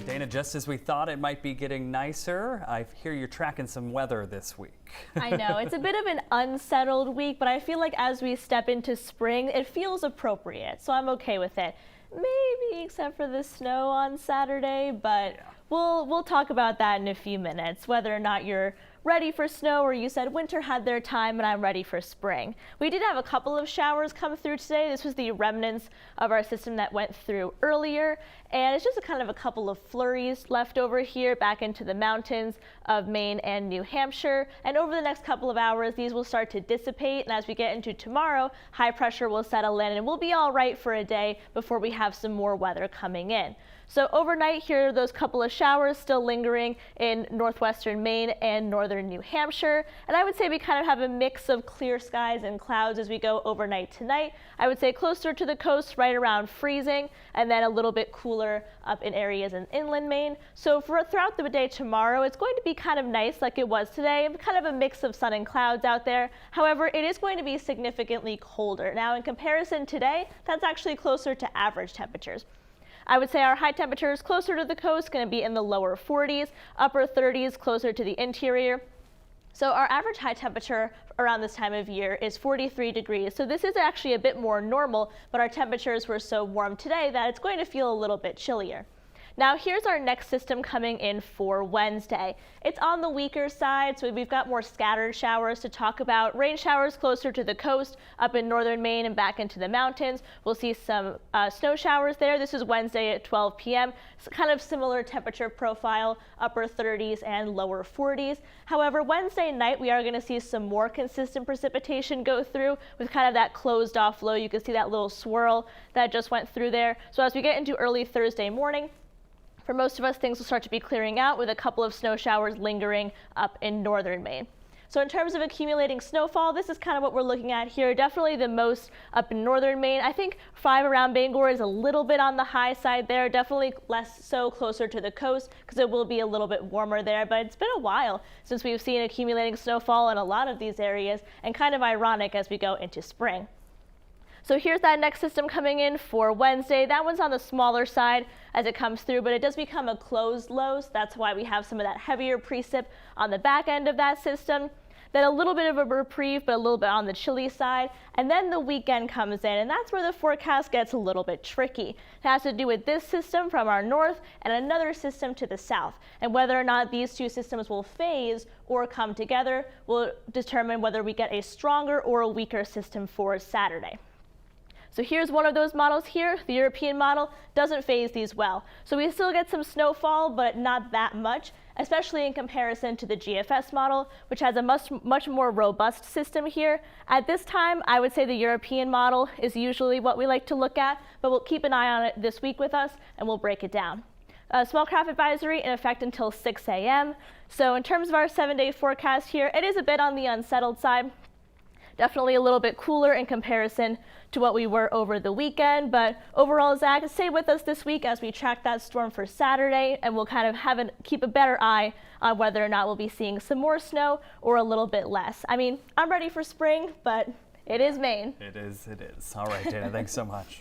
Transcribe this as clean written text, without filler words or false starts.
Dana, just as we thought it might be getting nicer, I hear you're tracking some weather this week. I know, it's a bit of an unsettled week, but I feel like as we step into spring, it feels appropriate, so I'm okay with it. Maybe except for the snow on Saturday, but Yeah. we'll talk about that in a few minutes, whether or not you're ready for snow or you said winter had their time and I'm ready for spring. We did have a couple of showers come through today. This was the remnants of our system that went through earlier, and it's just a couple of flurries left over here back into the mountains of Maine and New Hampshire. And over the next couple of hours, these will start to dissipate, and as we get into tomorrow, high pressure will settle in and we'll be all right for a day before we have some more weather coming in. So overnight, here are those couple of showers still lingering in northwestern Maine and northern New Hampshire. And I would say we kind of have a mix of clear skies and clouds as we go overnight tonight. I would say closer to the coast, right around freezing, and then a little bit cooler up in areas in inland Maine. So throughout the day tomorrow, it's going to be kind of nice like it was today, kind of a mix of sun and clouds out there. However, it is going to be significantly colder. Now, in comparison today, that's actually closer to average temperatures. I would say our high temperatures closer to the coast going to be in the lower 40s, upper 30s closer to the interior. So our average high temperature around this time of year is 43 degrees. So this is actually a bit more normal, but our temperatures were so warm today that it's going to feel a little bit chillier. Now here's our next system coming in for Wednesday. It's on the weaker side, so we've got more scattered showers to talk about. Rain showers closer to the coast, up in northern Maine and back into the mountains. We'll see some snow showers there. This is Wednesday at 12 p.m. It's kind of similar temperature profile, upper 30s and lower 40s. However, Wednesday night we are going to see some more consistent precipitation go through with kind of that closed off low. You can see that little swirl that just went through there. So as we get into early Thursday morning, for most of us, things will start to be clearing out with a couple of snow showers lingering up in northern Maine. So in terms of accumulating snowfall, this is kind of what we're looking at here. Definitely the most up in northern Maine. I think 5 around Bangor is a little bit on the high side there. Definitely less so closer to the coast because it will be a little bit warmer there. But it's been a while since we've seen accumulating snowfall in a lot of these areas, and kind of ironic as we go into spring. So here's that next system coming in for Wednesday. That one's on the smaller side as it comes through, but it does become a closed low, so that's why we have some of that heavier precip on the back end of that system. Then a little bit of a reprieve, but a little bit on the chilly side. And then the weekend comes in, and that's where the forecast gets a little bit tricky. It has to do with this system from our north and another system to the south. And whether or not these two systems will phase or come together will determine whether we get a stronger or a weaker system for Saturday. So here's one of those models here. The European model doesn't phase these well. So we still get some snowfall, but not that much, especially in comparison to the GFS model, which has a much more robust system here. At this time, I would say the European model is usually what we like to look at, but we'll keep an eye on it this week with us and we'll break it down. Small craft advisory in effect until 6 a.m. So in terms of our 7-day forecast here, it is a bit on the unsettled side. Definitely a little bit cooler in comparison to what we were over the weekend. But overall, Zach, stay with us this week as we track that storm for Saturday, and we'll kind of keep a better eye on whether or not we'll be seeing some more snow or a little bit less. I mean, I'm ready for spring, but it is Maine. It is. All right, Dana, thanks so much.